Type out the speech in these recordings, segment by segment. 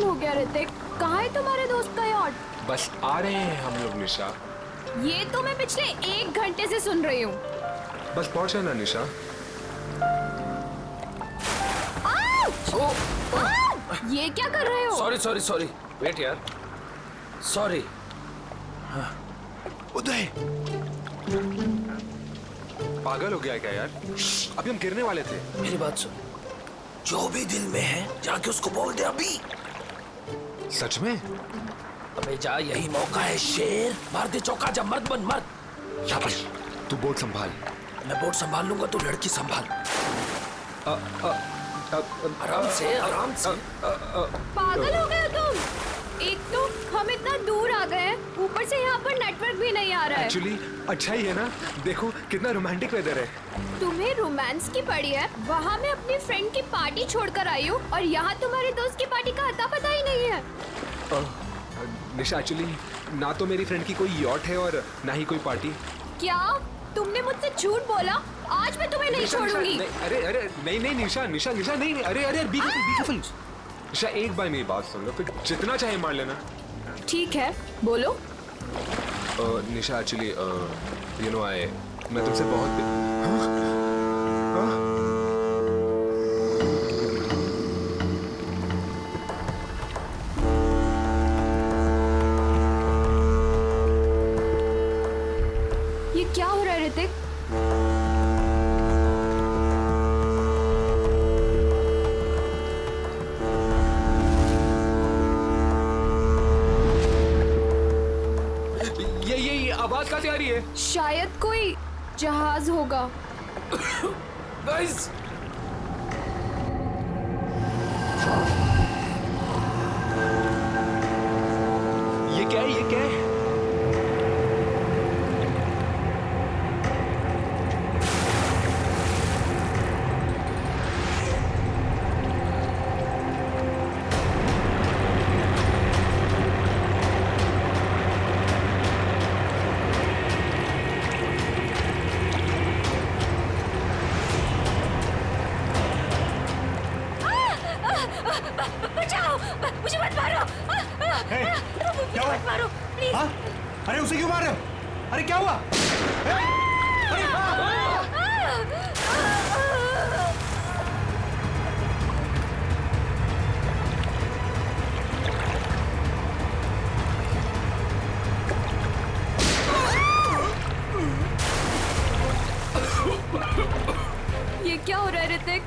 Time हो गया ऋतिक, कहाँ है तुम्हारे दोस्त का यॉट? बस आ रहे हैं हम लोग निशा। ये तो मैं पिछले 1 घंटे से सुन रही हूँ। बस पहुंचा ना निशा। ये क्या कर रहे हो? सॉरी सॉरी सॉरी, वेट यार, सॉरी। उदय पागल हो गया क्या यार? अभी हम गिरने वाले थे। मेरी बात सुन, जो भी दिल में है जाके उसको बोल दे अभी। सच में? अबे जा, यही मौका है शेर, मार दे चौका, जब मर्द बन मर्द। शाबाश, तू बोट संभाल। मैं बोट संभाल लूंगा, तू लड़की संभाल। आराम से आराम से। पागल हो गए हो तुम? एक तो हम इतना दूर आ गए हैं, ऊपर से यहाँ पर नेटवर्क भी नहीं आ रहा है। एक्चुअली अच्छा ही है ना, देखो कितना रोमांटिक वेदर है। तुम्हें रोमांस की पड़ी है? वहाँ मैं अपनी फ्रेंड की पार्टी छोड़कर आई हूँ और यहाँ तुम्हारे दोस्त की पार्टी का अता पता ही नहीं है। निशा एक्चुअली ना तो मेरी फ्रेंड की कोई यॉट है और ना ही कोई पार्टी। क्या तुमने मुझसे झूठ बोला? आज मैं तुम्हें नहीं छोड़ूंगी। अरे अरे नहीं नहीं निशा निशा निशा नहीं, अरे अरे बी केयरफुल निशा, एक बार मेरी बात सुन लो, फिर जितना चाहे मार लेना। ठीक है, बोलो। निशा एक्चुअली यू नो मैं तुमसे बहुत ये क्या हो रहा है ऋतिक? ये आवाज कहाँ से आ रही है? शायद कोई जहाज होगा। गाइस, ये क्या है? ये क्या है? बचाओ, मुझे मत मारो। क्या हुआ? मत मारो प्लीज। हाँ? अरे उसे क्यों मार रहे हो? अरे क्या हुआ? ये क्या हो रहा है ऋतिक?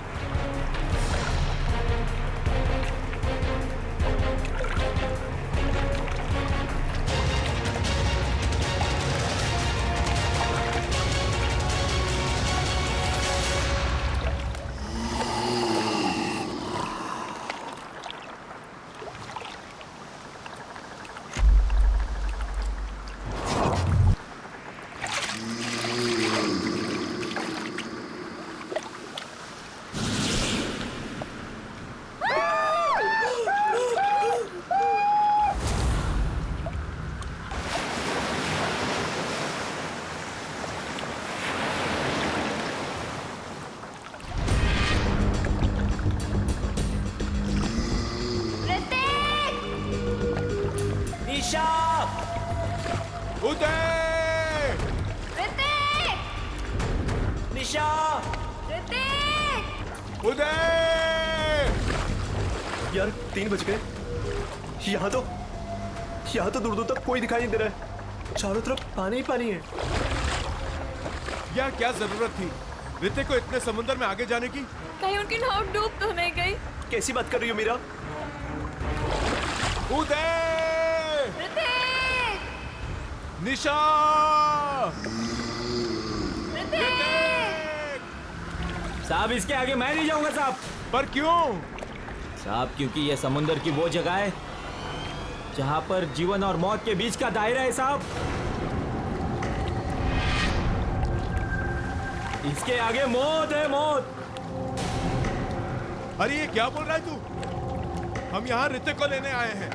निशा, उदय! ऋतिक! निशा, ऋतिक! उदय! यार 3 बज गए। यहाँ तो दूर दूर तक कोई दिखाई नहीं दे रहा है। चारों तरफ पानी ही पानी है। यार क्या जरूरत थी ऋतिक को इतने समुद्र में आगे जाने की? कहीं उनकी नाव डूब तो नहीं गई? कैसी बात कर रही हो मीरा? उदय! ऋतिक! निशा! ऋतिक! साहब इसके आगे मैं नहीं जाऊंगा साहब। पर क्यों? साहब क्योंकि ये समुंदर की वो जगह है जहां पर जीवन और मौत के बीच का दायरा है साहब। इसके आगे मौत है, मौत। अरे ये क्या बोल रहा है तू? हम यहाँ ऋतिक को लेने आए हैं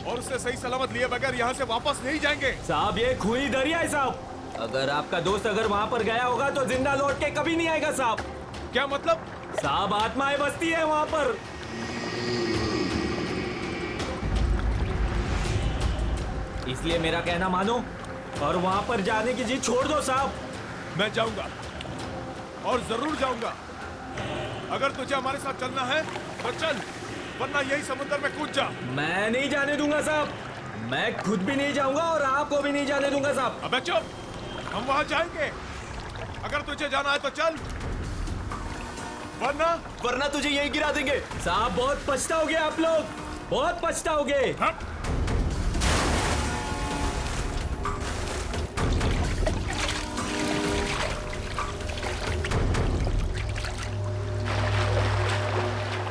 और उसे सही सलामत लिए बगैर यहाँ से वापस नहीं जाएंगे। साहब ये खूनी दरिया है साहब। अगर आपका दोस्त अगर वहां पर गया होगा तो जिंदा लौट के कभी नहीं आएगा साहब। क्या मतलब? साहब आत्माएं बसती है वहां पर। इसलिए मेरा कहना मानो और वहां पर जाने की जिद छोड़ दो साहब। मैं जाऊंगा और जरूर जाऊंगा। अगर तुझे हमारे साथ चलना है तो चल, वरना यही समुद्र में कूद जा। मैं नहीं जाने दूंगा साहब, मैं खुद भी नहीं जाऊंगा और आपको भी नहीं जाने दूंगा साहब। अबे चुप, हम वहां जाएंगे। अगर तुझे जाना है तो चल, वरना तुझे यही गिरा देंगे। साहब बहुत पछताओगे आप लोग, बहुत पछताओगे। हट।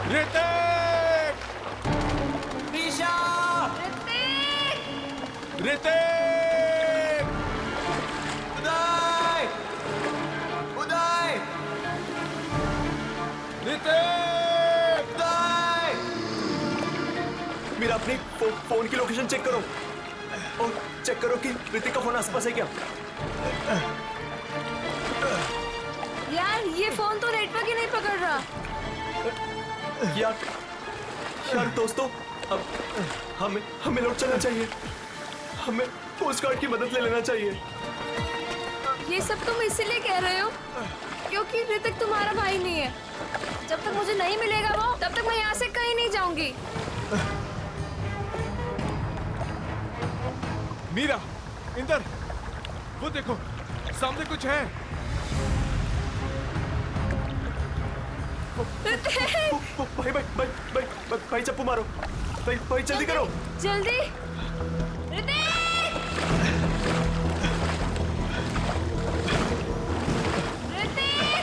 ऋतिक! निशा! ऋतिक! उदय! उदय! ऋतिक! उदय! मेरा अपनी फोन की लोकेशन चेक करो और चेक करो कि ऋतिक का फोन आसपास है क्या। यार ये फोन तो नेटवर्क ही नहीं पकड़ रहा। यार दोस्तों, अब हमें लौट चलना चाहिए। हमें कोस्ट गार्ड की मदद ले लेना चाहिए। ये सब तुम इसीलिए कह रहे हो क्योंकि ऋतिक तुम्हारा भाई नहीं है। जब तक मुझे नहीं मिलेगा वो, तब तक मैं यहाँ से कहीं नहीं जाऊंगी। मीरा, इंदर, वो देखो सामने कुछ है। भाई चप्पू मारो। भाई जल्दी करो। जल्दी। ऋतिक! ऋतिक!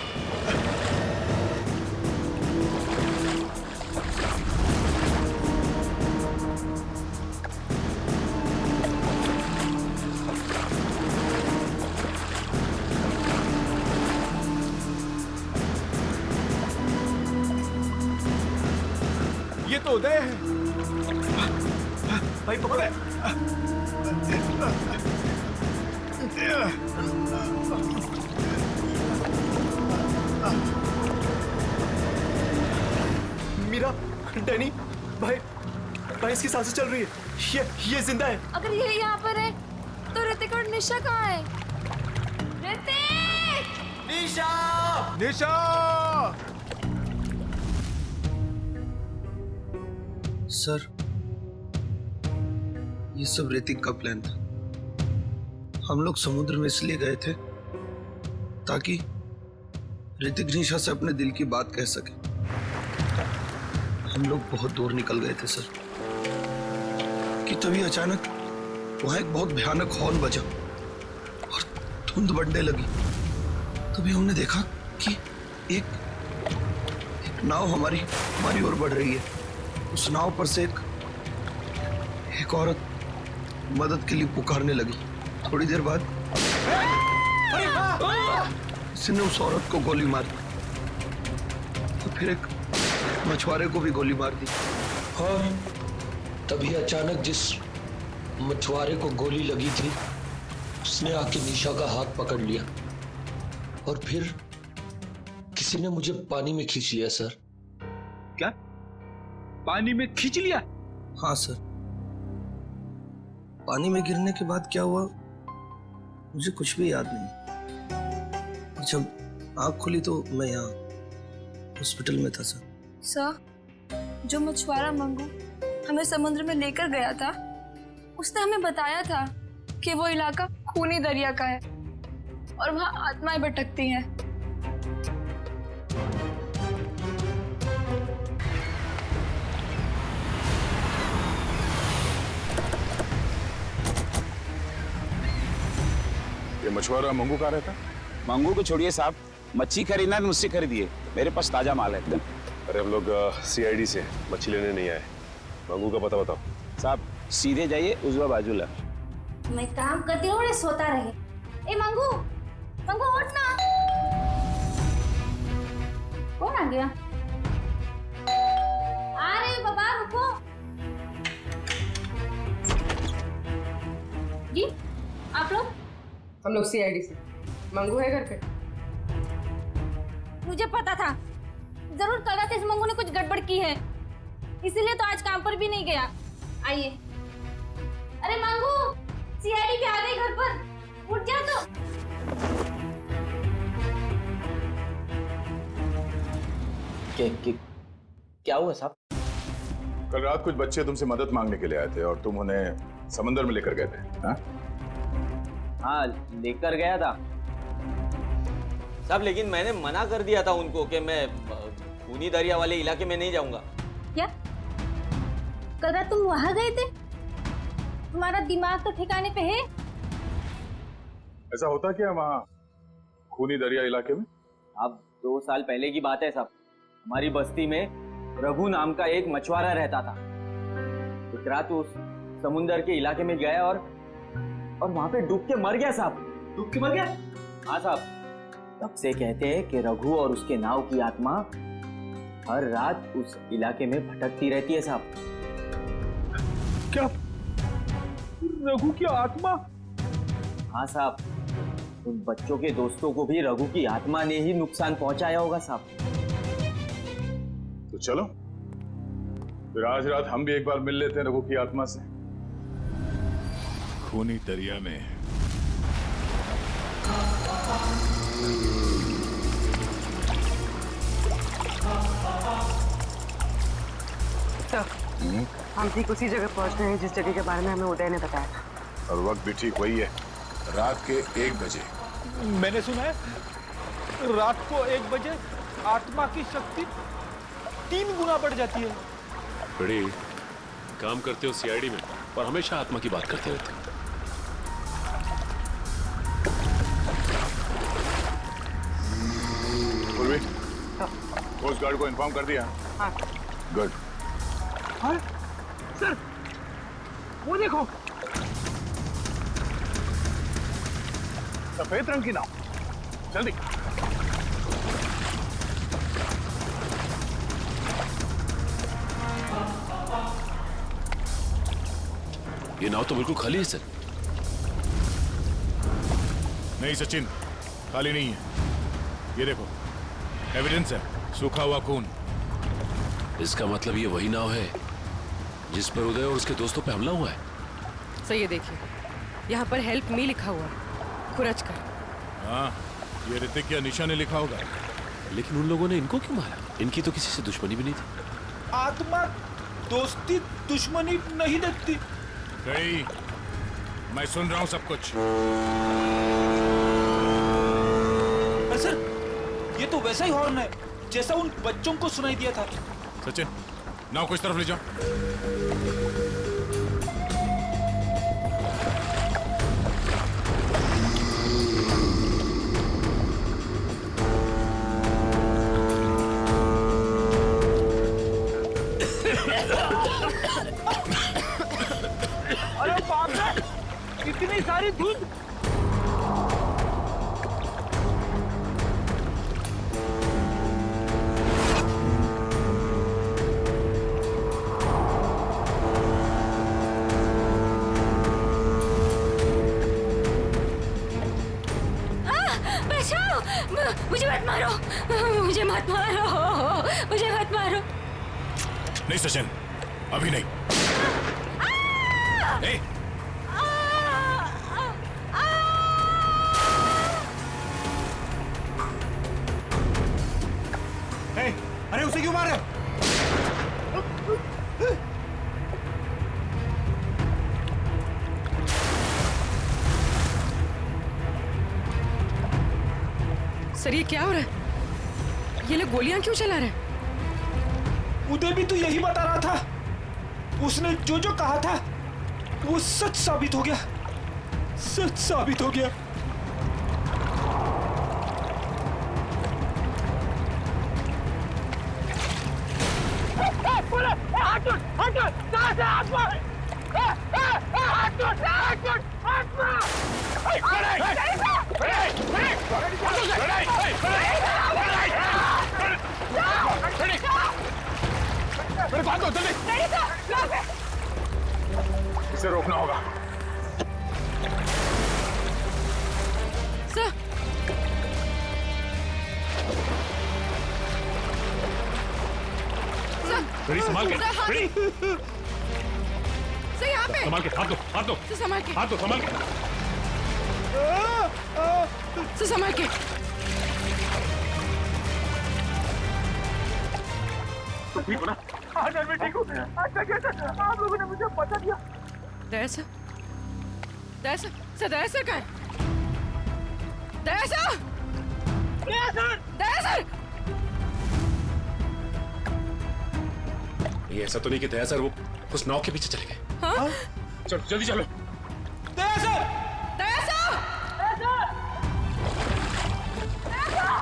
ये तो उदय है। भाई पकड़े। मीरा, डैनी, भाई इसकी सांसें चल रही है। ये जिंदा है। अगर ये यहाँ पर है तो ऋतिक और निशा कहाँ है? ऋतिक! निशा! निशा! सर, ये सब ऋतिक का प्लान था। हम लोग समुद्र में इसलिए गए थे ताकि ऋतिक निशा से अपने दिल की बात कह सके। हम लोग बहुत दूर निकल गए थे सर कि तभी अचानक वहां एक बहुत भयानक हॉर्न बजा और धुंध बढ़ने लगी। तभी हमने देखा कि एक नाव हमारी ओर बढ़ रही है। उस नाव पर से एक औरत मदद के लिए पुकारने लगी। थोड़ी देर बाद उसने उस औरत को गोली मार दी तो फिर एक मछुआरे को भी गोली मार दी। और तभी अचानक जिस मछुआरे को गोली लगी थी उसने आके निशा का हाथ पकड़ लिया और फिर किसी ने मुझे पानी में खींच लिया सर। क्या? पानी में खींच लिया? हाँ सर। पानी में गिरने के बाद क्या हुआ मुझे कुछ भी याद नहीं। जब आँख खुली तो मैं यहाँ हॉस्पिटल में था सर। सर, जो मछुआरा मंगू हमें समुद्र में लेकर गया था, उसने हमें बताया था कि वो इलाका खूनी दरिया का है और वहाँ आत्माएं भटकती हैं। ये मछुआरा मंगू कहाँ रहता? मंगू को छोड़िए साहब, मच्छी खरीदना है तो मुझसे खरीदिए, मेरे पास ताजा माल है एकदम। अरे हम लोग सीआईडी से मछली लेने नहीं आए। मंगू का पता बताओ। साहब सीधे जाइए, उजवा बाजू ला। मैं काम करती हूँ, सोता रहे। ए मंगू, मंगू उठ ना। कौन आ गया? आ रही हूँ बाबा, रुको। जी, आप लोग? हम लोग सीआईडी से। मंगू है घर पे? मुझे पता था, जरूर कल रात इस मंगू ने कुछ गड़बड़ की है, इसीलिए तो आज काम पर भी नहीं गया। आइए। अरे मंगू, सीआईडी भी आ गई घर पर। उठ जा तो। क्या हुआ साहब? कल रात कुछ बच्चे तुमसे मदद मांगने के लिए आए थे और तुम उन्हें समंदर में लेकर गए थे। हाँ? हाँ, लेकर गया था साहब, लेकिन मैंने मना कर दिया था उनको कि मैं खूनी दरिया वाले इलाके में नहीं जाऊंगा। क्या कल रात तुम वहां गए थे? तुम्हारा दिमाग तो ठिकाने पे है? ऐसा होता क्या वहाँ खूनी दरिया इलाके में? अब 2 साल पहले की बात है साहब। हमारी बस्ती में रघु नाम का एक मछुआरा रहता था। एक रात उस समुंदर के इलाके में गया और वहां पे डूब के मर गया साहब। डूब के मर गया? हाँ साहब। तब से कहते हैं कि रघु और उसके नाव की आत्मा हर रात उस इलाके में भटकती रहती है साहब। क्या रघु की आत्मा? हाँ साहब, उन बच्चों के दोस्तों को भी रघु की आत्मा ने ही नुकसान पहुंचाया होगा साहब। तो चलो फिर आज रात हम भी एक बार मिल लेते हैं रघु की आत्मा से। खूनी दरिया में हम ठीक उसी जगह पहुंच गए हैं जिस जगह के बारे में हमें उदय ने बताया था। और वक्त भी ठीक वही है, रात के 1 बजे। मैंने सुना है रात को 1 बजे आत्मा की शक्ति 3 गुना बढ़ जाती है। बड़ी काम करते हो सीआईडी में और हमेशा आत्मा की बात करते रहते हो। पूर्वी, कोस्ट गार्ड को इन्फॉर्म कर दिया? हाँ। गुड। हाँ सर, वो देखो सफेद रंग की नाव, जल्दी। ये नाव तो बिल्कुल खाली है सर। नहीं सचिन, खाली नहीं है। ये देखो, एविडेंस है, सूखा हुआ खून। इसका मतलब ये वही नाव है जिस पर उदय और उसके दोस्तों पे हमला हुआ है। सर ये देखिए, यहाँ पर हेल्प मी लिखा हुआ है, खुरच कर। हाँ, ये ऋतिक या निशा ने लिखा होगा। लेकिन उन लोगों ने इनको क्यों मारा? इनकी तो किसी से दुश्मनी भी नहीं थी। आत्मा दोस्ती दुश्मनी नहीं देखती। गई, मैं सुन रहा हूँ सब कुछ। सर, ये तो वैसा ही हॉर्न है जैसा उन बच्चों को सुनाई दिया था। सचिन, नाव को इस तरफ ले जाओ। अरे बाप रे, इतनी सारी धुंध। मुझे मत मारो, मुझे मत मारो, मुझे मत मारो। नहीं सचिन, अभी नहीं। ए! अरे उसे क्यों मार रहे? सर ये क्या हो रहा है? ये लोग गोलियां क्यों चला रहे हैं? उदय भी तो यही बता रहा था। उसने जो जो कहा था वो सच साबित हो गया, सच साबित हो गया। इसे रोकना होगा। सर, बड़ी संभाल के, बड़ी। सर कहाँ पे? संभाल के, हाथ दो, हाथ दो, सर संभाल के, हाथ दो, संभाल के। सर संभाल के। ठीक हो ना? हाँ सर, मैं ठीक हूँ। अच्छा क्या सर, आप लोगों ने मुझे बता दिया। दया सर, दया सर, सर दया सर कहाँ है? दया सर, दया सर, दया सर। ये ऐसा तो नहीं कि दया सर वो उस नाव के पीछे चले गए? हाँ? चलो जल्दी चलो। दया सर, दया सर, दया सर, दया सर,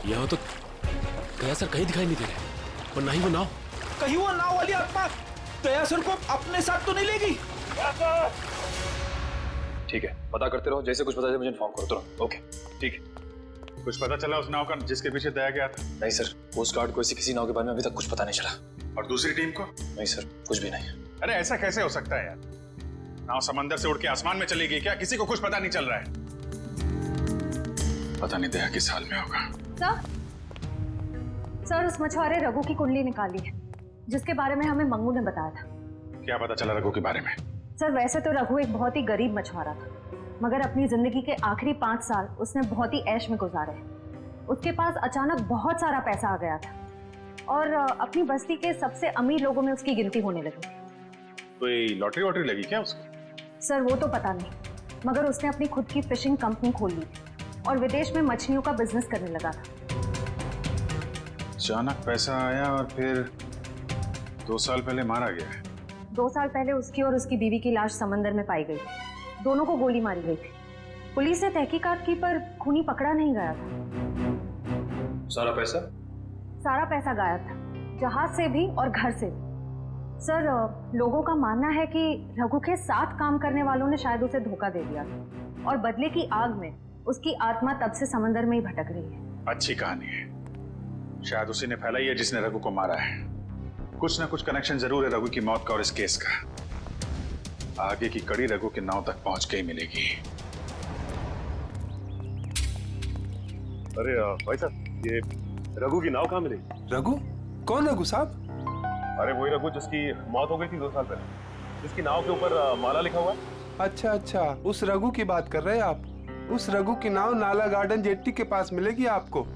यहाँ तो दया सर कहीं दिखाई नहीं दे रहे और ना ही वो नाव। कहीं वो नाव वाली आत्मा दया सर को अपने साथ तो नहीं लेगी? ठीक है, पता करते रहो, जैसे कुछ पता चले मुझे इन्फॉर्म करो तुरंत। ओके, ठीक है। कुछ पता चला उस नाव का जिसके पीछे दया गया था? नहीं सर, कोस्ट गार्ड को ऐसी किसी नाव के बारे में अभी तक कुछ पता नहीं चला। और दूसरी टीम को? नहीं सर, कुछ भी नहीं। अरे ऐसा कैसे हो सकता है यार? नाव समंदर से उड़ के आसमान में चली गई क्या? किसी को कुछ पता नहीं चल रहा है। पता नहीं दया किस हाल में होगा। सर उस मछुआरे रघु की कुंडली निकाली है जिसके बारे में हमें मंगू ने बताया था। क्या पता चला रघु के बारे में? सर वैसे तो रघु एक बहुत ही गरीब मछुआरा था, मगर अपनी जिंदगी के आखिरी 5 साल उसने बहुत ही ऐश में गुजारे। उसके पास अचानक बहुत सारा पैसा आ गया था और अपनी बस्ती के सबसे अमीर लोगों में उसकी गिनती होने लगी। कोई लॉटरी वॉटरी लगी क्या उसको? सर वो तो पता नहीं, मगर उसने अपनी खुद की फिशिंग कंपनी खोल ली थी और विदेश में मछलियों का बिजनेस करने लगा था। अचानक पैसा आया और फिर 2 साल पहले मारा गया है। 2 साल पहले उसकी और उसकी बीवी की लाश समंदर में पाई गई। दोनों को गोली मारी गई थी। पुलिस ने तहकीकात की पर खूनी पकड़ा नहीं गया था। सारा पैसा? सारा पैसा गायब था, जहाज से भी और घर से भी। सर लोगों का मानना है कि रघु के साथ काम करने वालों ने शायद उसे धोखा दे दिया था और बदले की आग में उसकी आत्मा तब से समंदर में ही भटक रही है। अच्छी कहानी है। शायद उसी ने फैलाई है जिसने रघु को मारा है। कुछ ना कुछ कनेक्शन जरूर है रघु की मौत का और इस केस का। आगे की कड़ी रघु के नाव तक पहुंच के ही मिलेगी। अरे भाई साहब, ये रघु की नाव कहाँ मिलेगी? रघु? कौन रघु साहब? अरे वही रघु जिसकी मौत हो गई थी 2 साल पहले, जिसकी नाव के ऊपर माला लिखा हुआ है। अच्छा, उस रघु की बात कर रहे हैं आप? उस रघु की नाव नाला गार्डन जेट्टी के पास मिलेगी आपको।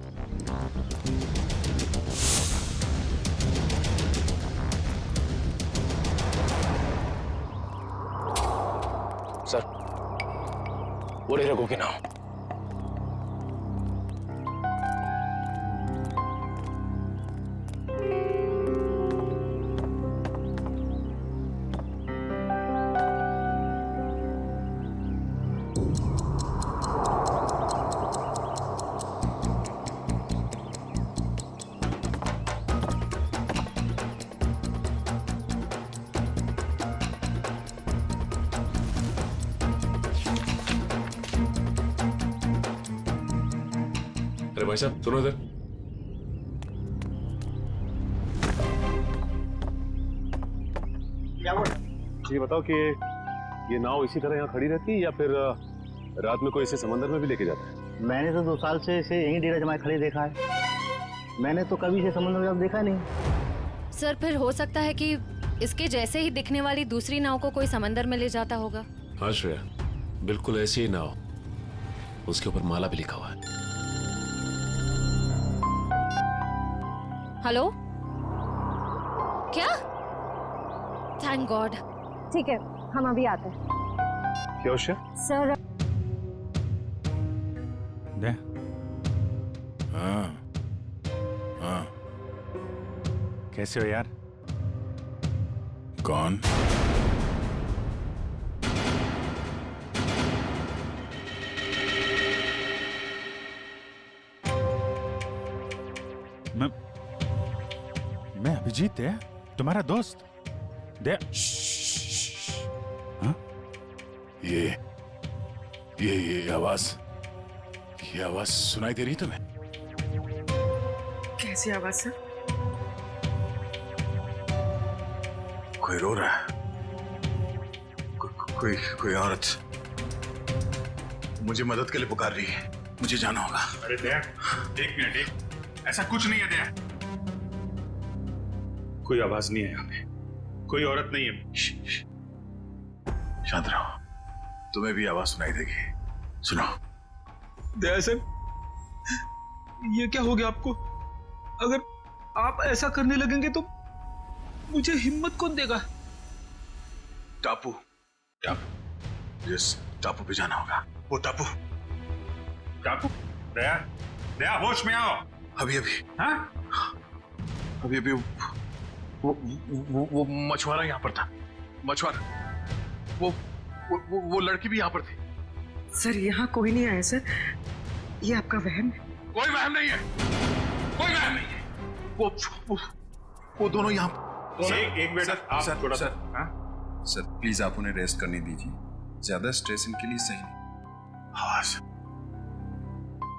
सर, वो रही रघु की नाव। अरे भाई साहब सुनो इधर। ये बताओ कि ये नाव इसी तरह यहाँ खड़ी रहती है या फिर रात में कोई इसे समंदर में भी लेके जाता है? मैंने तो 2 साल से इसे यहीं डेरा जमाए खड़े देखा है। मैंने तो कभी इसे समुद्र में देखा नहीं। सर फिर हो सकता है कि इसके जैसे ही दिखने वाली दूसरी नाव को कोई समंदर में ले जाता होगा। हाँ श्रेया, बिल्कुल ऐसी ही नाव, उसके ऊपर माला भी लिखा हुआ है। हेलो, क्या? Thank God. ठीक है, हम अभी आते हैं। क्या उसे? सर हाँ। कैसे हो यार? कौन? मैं अभिजीत है, तुम्हारा दोस्त। हाँ? ये आवाज सुनाई दे रही तुम्हें? कैसी आवाज सर? कोई रो रहा है। कोई औरत मुझे मदद के लिए पुकार रही है। मुझे जाना होगा। अरे दया, एक मिनट, ऐसा कुछ नहीं है दया। कोई आवाज नहीं है यहाँ पे, कोई औरत नहीं है। शांत रहो, तुम्हें भी आवाज सुनाई देगी। सुनो। दया सर, ये क्या हो गया आपको? अगर आप ऐसा करने लगेंगे तो मुझे हिम्मत कौन देगा? टापू जिस टापू पे जाना होगा, वो टापू। दया होश में आओ। अभी वो मछुआरा यहाँ पर था। मछुआरा, वो लड़की भी यहाँ पर थी। सर यहाँ कोई नहीं आया सर, ये आपका वहम है। कोई वहम नहीं है, कोई वहम नहीं है। वो दोनों यहाँ। एक मिनट आप थोड़ा सा। सर प्लीज आप उन्हें रेस्ट करने दीजिए, ज्यादा स्ट्रेस इनके लिए सही नहीं। आवाज।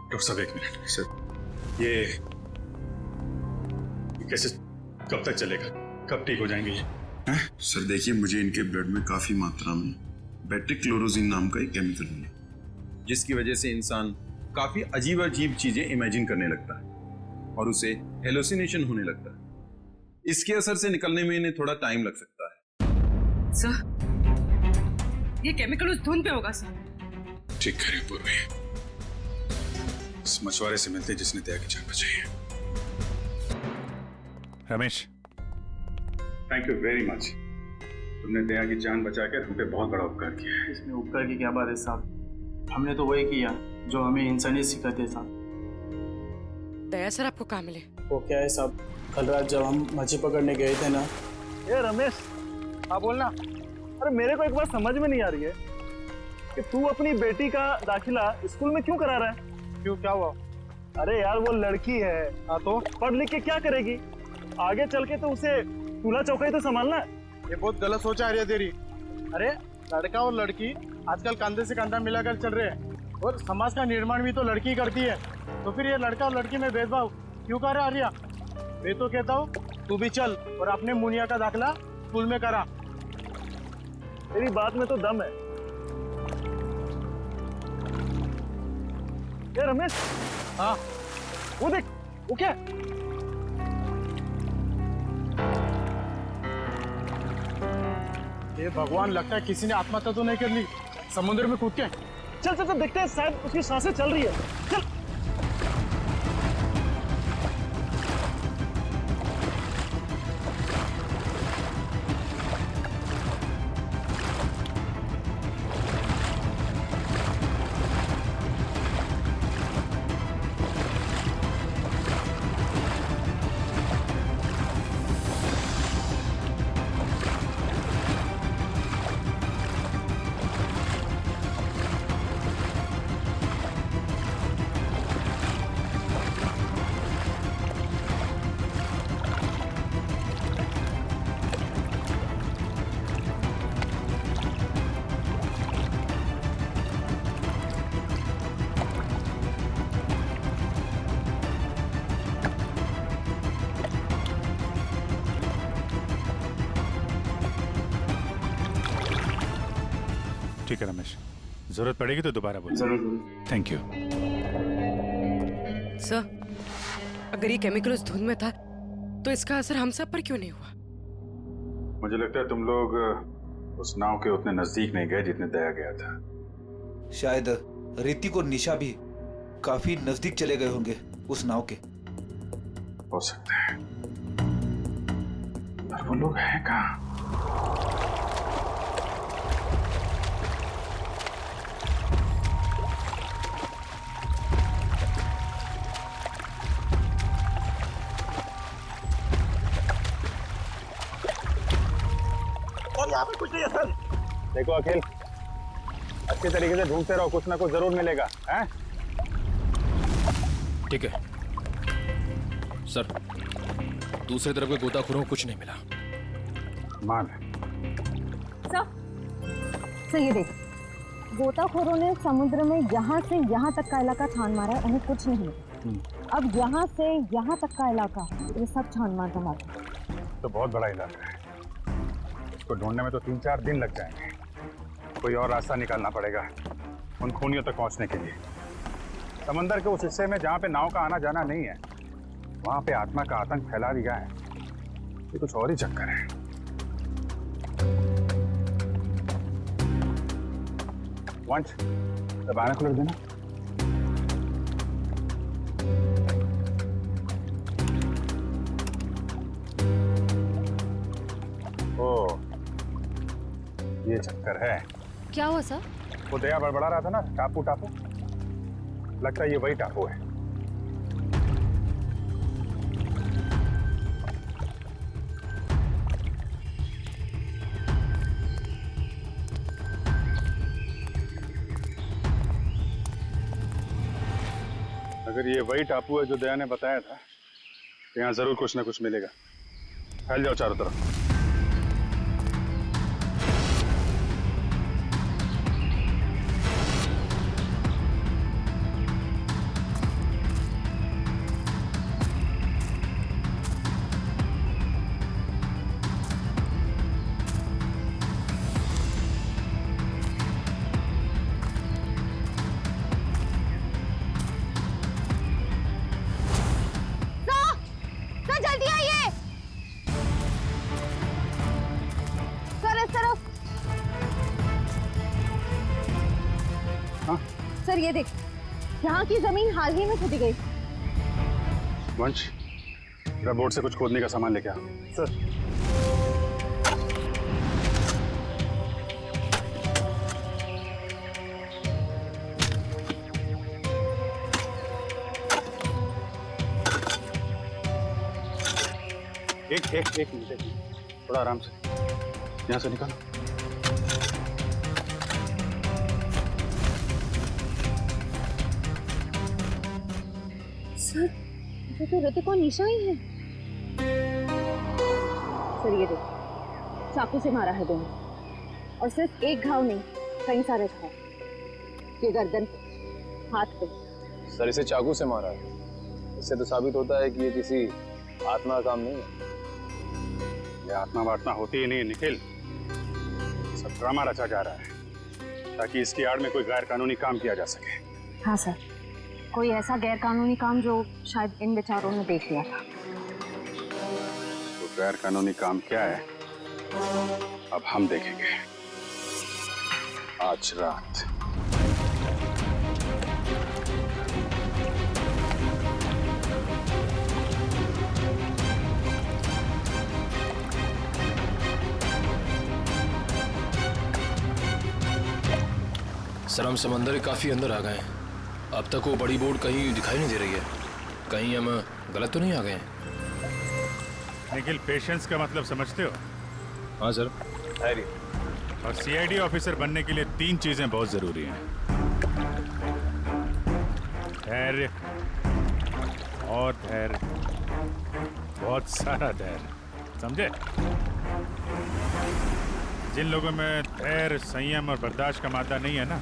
डॉक्टर साहब एक मिनट सर, ये कैसे, कब तक चलेगा, कब ठीक हो जाएंगे ये? सर देखिए, मुझे इनके ब्लड में काफी मात्रा में बेट्रिक्लोरोजिन नाम का एक केमिकल मिला, जिसकी वजह से इंसान काफी अजीब अजीब चीजें इमेजिन करने लगता है और उसे हेलुसिनेशन होने लगता है। इसके असर से निकलने में इन्हें थोड़ा टाइम लग सकता है। सर ये केमिकल उस धुन पे होगा सर। ठीक करें पूर्वी, इस मछुआरे से मिलते जिसने दया की जान बचाई है। Ramesh, thank you very much. तुमने दया की जान बचाकर हम पे बहुत बड़ा उपकार किया है। इसमें उपकार की क्या बात है साहब, हमने तो वही किया जो हमें इंसानियत सिखाते साहब। दया सर आपको कहाँ मिले? वो क्या है साहब, कल रात जब हम मछली पकड़ने गए थे ना। ए रमेश, हाँ बोलना। अरे मेरे को एक बात समझ में नहीं आ रही है कि तू अपनी बेटी का दाखिला स्कूल में क्यों करा रहा है? क्यों, क्या हुआ? अरे यार वो लड़की है, हाँ तो पढ़ लिख के क्या करेगी? आगे चल के तो उसे चूल्हा चौका ही तो संभालना है। ये बहुत गलत सोच आ रही है तेरी। अरे लड़का और लड़की आजकल कंधे से कंधा मिलाकर चल रहे हैं और समाज का निर्माण भी तो लड़की करती है, तो फिर ये लड़का और लड़की में भेदभाव क्यों कर रहा है आर्या? मैं तो कहता हूँ तू भी चल और अपने मुनिया का दाखिला स्कूल में करा। तेरी बात में तो दम है। ये रमेश, हाँ वो देख, वो क्या? ये भगवान, लगता है किसी ने आत्महत्या तो नहीं कर ली समुद्र में कूद के। चल चल चल देखते हैं, शायद उसकी सांसें चल रही है। चल। ठीक है रमेश, जरूरत पड़ेगी तो दोबारा बोल। जरूर। थैंक यू सर, अगर ये केमिकल उस धुन में था तो इसका असर हम सब पर क्यों नहीं हुआ? मुझे लगता है तुम लोग उस नाव के उतने नजदीक नहीं गए जितने दया गया था। शायद ऋतिक और निशा भी काफी नजदीक चले गए होंगे उस नाव के। हो सकता है, पर वो लोग हैं कहाँ? यहाँ पे कुछ नहीं है सर। देखो अखिल, अच्छे तरीके से ढूंढते रहो, कुछ ना कुछ जरूर मिलेगा। हैं? ठीक है सर, दूसरी तरफ के गोताखोरों को कुछ नहीं मिला। मान सर ये देख, गोताखोरों ने समुद्र में यहाँ से यहाँ तक का इलाका छान मारा है, उन्हें कुछ नहीं मिला। अब यहाँ से यहाँ तक का इलाका ये सब छान मार मारा। तो बहुत बड़ा इलाका है, इसको ढूंढने में तो 3-4 दिन लग जाएंगे। कोई और रास्ता निकालना पड़ेगा उन खूनियों तक पहुंचने के लिए। समंदर के उस हिस्से में जहाँ पे नाव का आना जाना नहीं है, वहां पे आत्मा का आतंक फैला दिया है। ये कुछ और ही चक्कर है। वंश, बायनोकुलर देना। ओ, ये चक्कर है। क्या हुआ सर? वो दया बड़बड़ा रहा था ना, टापू टापू, लगता है ये वही टापू है। अगर ये वही टापू है जो दया ने बताया था, तो यहाँ जरूर कुछ ना कुछ मिलेगा। फैल जाओ चारों तरफ। सर ये देख, यहाँ की जमीन हाल ही में खुदी गई। वंश, जरा बोट से कुछ खोदने का सामान लेके आ। सर। एक मिनट, थोड़ा आराम से, यहाँ से निकालो। सर, ये तो ऋतिक और निशा ही है। सर ये देख, चाकू से मारा है दोनों, और सिर्फ एक घाव नहीं, कई सारे घाव, ये गर्दन, हाथ पे। सर इसे चाकू से मारा है, इससे तो साबित होता है कि ये किसी आत्मा का काम नहीं है। ये आत्मा वात्मा होती ही नहीं निखिल, सब ड्रामा रचा जा रहा है ताकि इसकी आड़ में कोई गैर कानूनी काम किया जा सके। हाँ सर, कोई ऐसा गैर कानूनी काम जो शायद इन बेचारों ने देख लिया था। तो गैर कानूनी काम क्या है, अब हम देखेंगे आज रात। सर हम समंदर के काफी अंदर आ गए हैं। अब तक वो बड़ी बोट कहीं दिखाई नहीं दे रही है। कहीं हम गलत तो नहीं आ गए हैं? निखिल, पेशेंस का मतलब समझते हो? हाँ सर। और सीआईडी ऑफिसर बनने के लिए 3 चीजें बहुत जरूरी हैं। धैर्य और धैर्य, बहुत सारा धैर्य, समझे? जिन लोगों में धैर्य, संयम और बर्दाश्त का मादा नहीं है ना,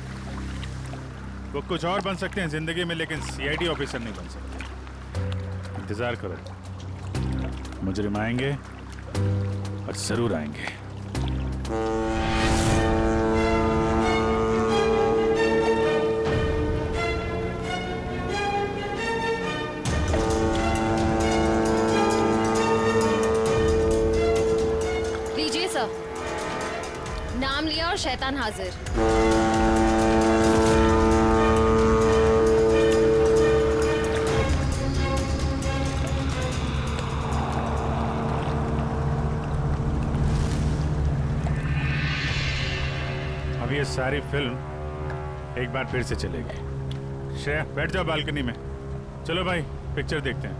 वो कुछ और बन सकते हैं जिंदगी में, लेकिन सीआईडी ऑफिसर नहीं बन सकते। इंतजार करो, मुजरिम आएंगे और जरूर आएंगे। लीजिए सर, नाम लिया और शैतान हाजिर। अब ये सारी फिल्म एक बार फिर से चलेगी। श्रेया, बैठ जाओ बालकनी में। चलो भाई, पिक्चर देखते हैं।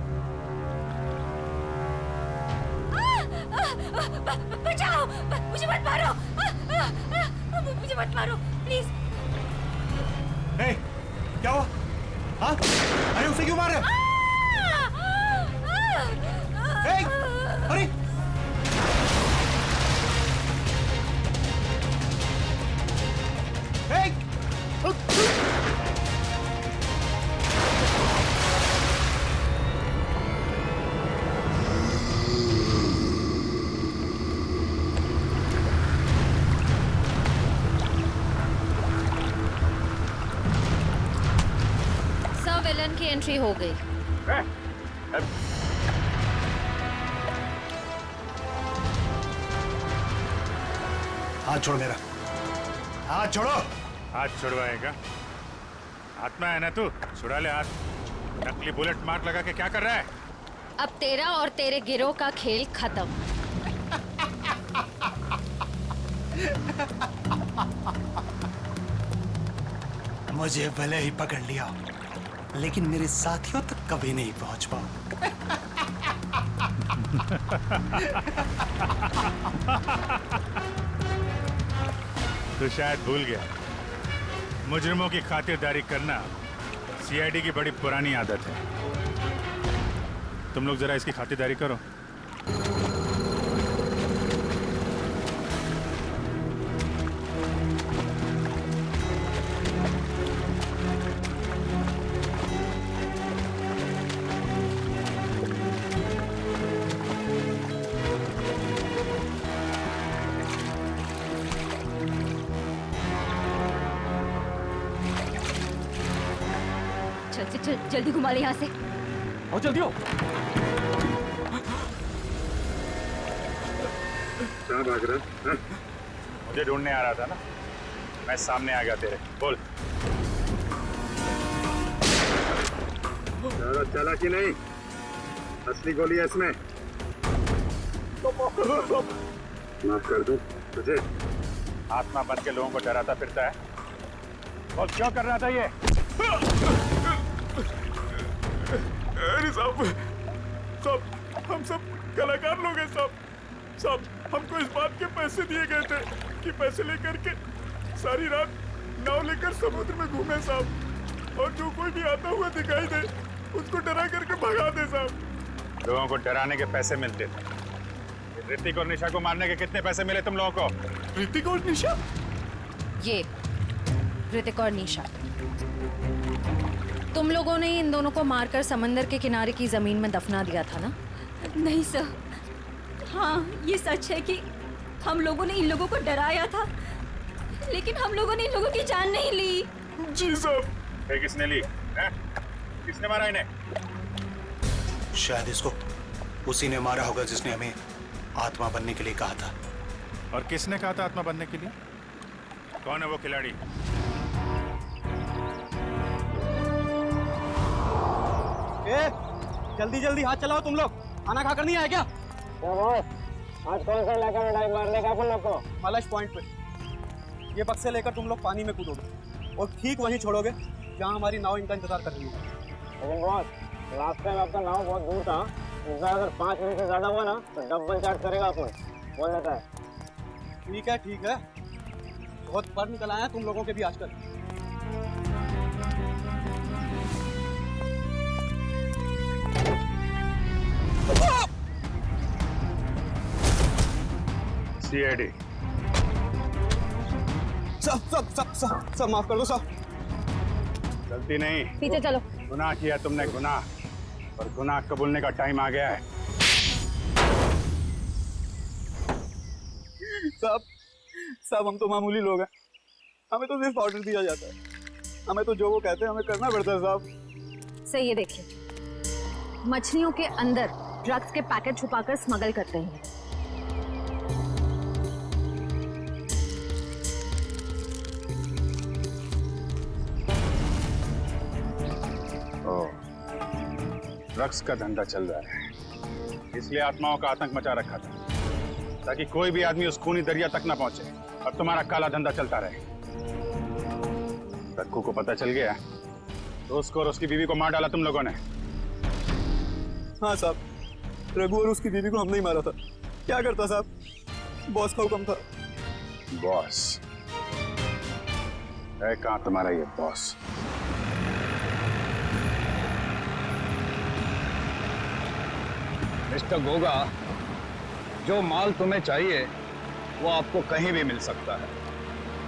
बचाओ, मुझे मत मारो, मुझे मत मारो प्लीज। क्या हुआ? हाँ? अरे उसे क्यों मार रहे? अरे एंट्री हो गई। हाथ छोड़ मेरा, हाथ छोड़ो। हाथ छुड़वाएगा? आत्मा है ना तू, छुड़ा ले हाथ। नकली बुलेट मार्क लगा के क्या कर रहा है? अब तेरा और तेरे गिरोह का खेल खत्म। मुझे भले ही पकड़ लिया, लेकिन मेरे साथियों तक कभी नहीं पहुंच पाओ। तू शायद भूल गया, मुजरिमों की खातिरदारी करना सीआईडी की बड़ी पुरानी आदत है। तुम लोग जरा इसकी खातिरदारी करो। चल चल जल्दी घुमा ले यहाँ से। आओ जल्दी हो। कहाँ भाग रहा है? मुझे ढूंढने आ रहा था ना, मैं सामने आ गया तेरे। बोल। ज्यादा चला कि नहीं? असली गोली है इसमें। माफ कर दूं तुझे? आत्मा बन के लोगों को डराता फिरता है और क्यों कर रहा था ये? अरे साहब, हम सब कलाकार लोग हैं साहब। हमको इस बात के पैसे दिए गए थे कि पैसे लेकर के सारी रात नाव लेकर समुद्र में घूमे साहब, और जो कोई भी आता हुआ दिखाई दे उसको डरा करके भगा दे साहब। लोगों को डराने के पैसे मिलते थे। ऋतिक और निशा को मारने के कितने पैसे मिले तुम लोगों को? ऋतिक और निशा? ये ऋतिक और निशा, तुम लोगों ने इन दोनों को मारकर समंदर के किनारे की जमीन में दफना दिया था ना? नहीं सर, हाँ ये सच है कि हम लोगों ने इन लोगों को डराया था, लेकिन हम लोगों ने इन लोगों की जान नहीं ली। जी साहब। फिर किसने ली है? किसने मारा इन्हें? शायद इसको उसी ने मारा होगा जिसने हमें आत्मा बनने के लिए कहा था। और किसने कहा था आत्मा बनने के लिए? कौन है वो खिलाड़ी? जल्दी जल्दी हाथ चलाओ तुम लोग, खाना खाकर नहीं आए क्या? आज कौन सा इलाका में डाइव मारने का अपन लोग को? मालश पॉइंट पे। ये बक्से लेकर तुम लोग पानी में कूदोगे और ठीक वहीं छोड़ोगे जहाँ हमारी नाव इनका इंतजार कर रही है। लेकिन बॉस, लास्ट टाइम आपका नाव बहुत दूर था, इस बार अगर 5 मिनट से ज्यादा हुआ ना तो डबल चार्ज करेगा अपन, बोल देता है। ठीक है, बहुत पर निकल आया तुम लोगों के भी आजकल। सीआईडी। सब माफ कर दो साहब। गलती नहीं, पीछे चलो। गुनाह किया तुमने, गुनाह, और गुनाह कबूलने का टाइम आ गया है। साहब हम तो मामूली लोग हैं, हमें तो सिर्फ ऑर्डर दिया जाता है, हमें तो जो वो कहते हैं हमें करना पड़ता है साहब। सही ये देखिए, मछलियों के अंदर ड्रग्स के पैकेट छुपाकर स्मगल करते हैं। ड्रग्स का धंधा चल रहा है, इसलिए आत्माओं का आतंक मचा रखा था ताकि कोई भी आदमी उस खूनी दरिया तक ना पहुंचे और तुम्हारा काला धंधा चलता रहे। रघु को पता चल गया तो उसको और उसकी बीवी को मार डाला तुम लोगों ने। हाँ साहब, रघु और उसकी बीवी को हमने ही मारा था। क्या करता साहब, बॉस का हुक्म था। बॉस है कहाँ तुम्हारा ये बॉस? मिस्टर गोगा, जो माल तुम्हें चाहिए वो आपको कहीं भी मिल सकता है,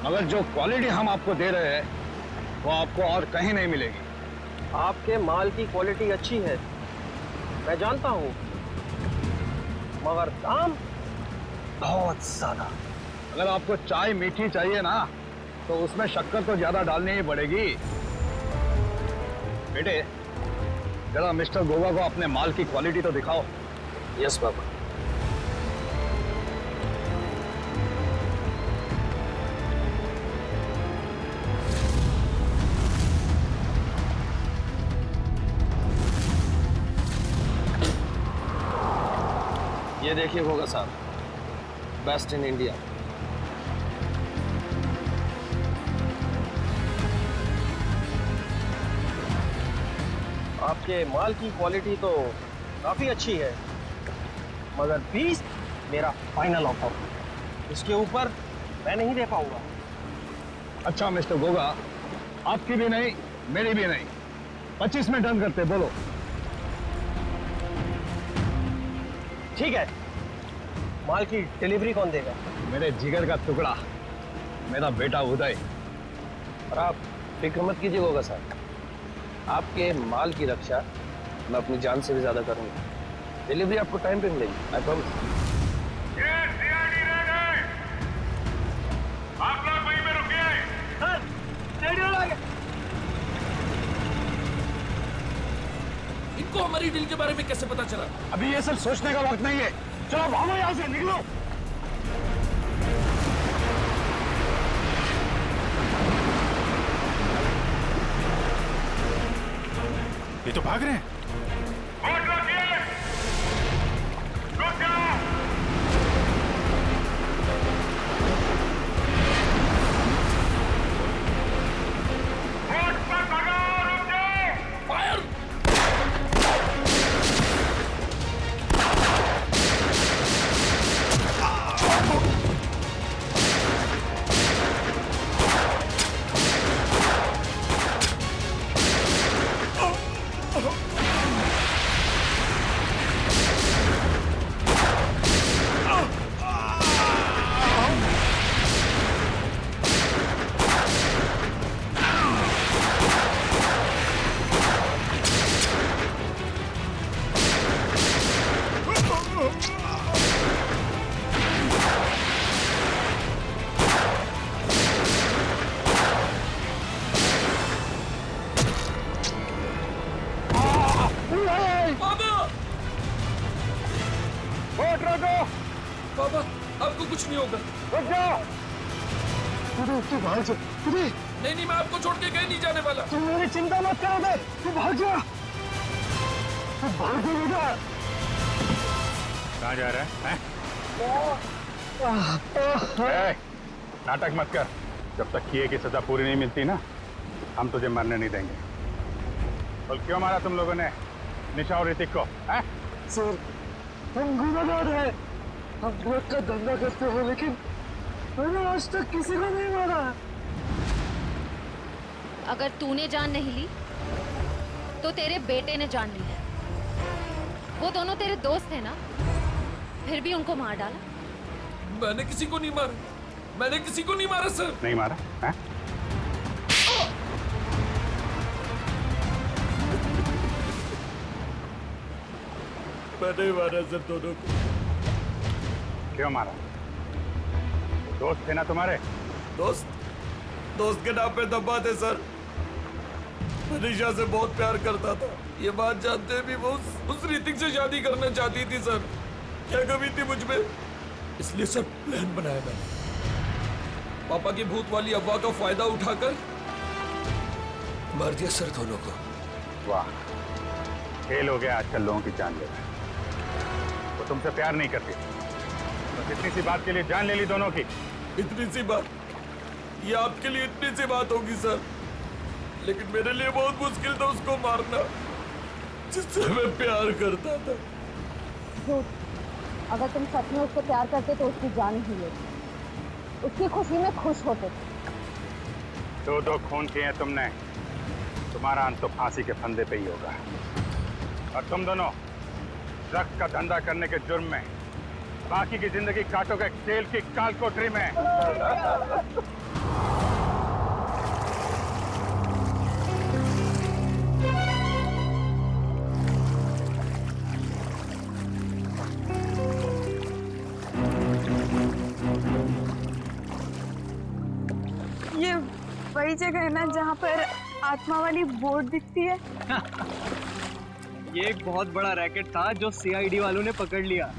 मगर जो क्वालिटी हम आपको दे रहे हैं वो आपको और कहीं नहीं मिलेगी। आपके माल की क्वालिटी अच्छी है, मैं जानता हूँ, मगर दाम बहुत ज्यादा। अगर आपको चाय मीठी चाहिए ना तो उसमें शक्कर तो ज्यादा डालनी ही पड़ेगी। बेटे, जरा मिस्टर गोगा को अपने माल की क्वालिटी तो दिखाओ। Yes papa. ये देखिए गोगा साहब, बेस्ट इन इंडिया। आपके माल की क्वालिटी तो काफी अच्छी है, मगर पीस मेरा फाइनल ऑफर, इसके ऊपर मैं नहीं दे पाऊंगा। अच्छा मिस्टर गोगा, आपकी भी नहीं मेरी भी नहीं, 25 में डन करते, बोलो। ठीक है, माल की डिलीवरी कौन देगा? मेरे जिगर का टुकड़ा, मेरा बेटा उदय। और आप फिक्र मत कीजिए गोगा साहब, आपके माल की रक्षा मैं अपनी जान से भी ज्यादा करूंगा। डिलीवरी आपको टाइम पे मिलेगी, आई प्रॉमिस। आप लोग वहीं पे रुकिए। सर, रेडियो लगा। इनको हमारी डील के बारे में कैसे पता चला? अभी ये सब सोचने का वक्त नहीं है, चलो भागो यहाँ से, निकलो। ये तो भाग रहे हैं। पापा, आपको कुछ नहीं होगा। रुक जाओ। तू भाग जा। नहीं, मैं आपको छोड़ के कहीं नहीं जाने वाला। तुम मेरी चिंता मत करो बे, तू भाग जा। तू भाग जा बेटा। कहाँ जा रहा है? नाटक मत कर, जब तक किए की सजा पूरी नहीं मिलती ना, हम तुझे मरने नहीं देंगे। बोल क्यों मारा तुम लोगों ने निशा और ऋतिक को? सर, हम गुनाहगार हैं, हम ड्रग का धंधा करते हैं, लेकिन मैंने आज तक किसी को नहीं मारा। अगर तूने जान नहीं ली तो तेरे बेटे ने जान ली है। वो दोनों तेरे दोस्त थे ना, फिर भी उनको मार डाला। मैंने किसी को नहीं मारा, मैंने किसी को नहीं मारा सर। नहीं मारा है? मैंने मारा सर दोनों को। क्यों मारा? दोस्त थे ना तुम्हारे? दोस्त के नाम पे दबा थे सर। मैं निशा से बहुत प्यार करता था, ये बात जानते भी वो उस ऋतिक से शादी करना चाहती थी सर। क्या कमी थी मुझ में, इसलिए सर प्लान बनाया मैंने। पापा की भूत वाली अफवाह का फायदा उठाकर मार दिया सर दोनों को। वाह, खेल हो गया आजकल लोगों की जान लेना। वो तुमसे प्यार नहीं करती, तो इतनी सी बात के लिए जान ले ली दोनों की। इतनी सी बात, ये आपके लिए इतनी सी बात होगी सर, लेकिन मेरे लिए बहुत मुश्किल था उसको मारना, जिससे मैं प्यार करता था। अगर तुम सच में उससे प्यार करते तो उसकी जान ही लेते, उसकी खुशी में खुश होते। दो खून किए हैं तुमने, तुम्हारा अंत तो फांसी के फंदे पे ही होगा। और तुम दोनों ड्रग्स का धंधा करने के जुर्म में बाकी की जिंदगी काटोगे जेल की काल कोठरी में। ये वही जगह है ना जहाँ पर आत्मा वाली बोर्ड दिखती है? ये एक बहुत बड़ा रैकेट था जो सीआईडी वालों ने पकड़ लिया।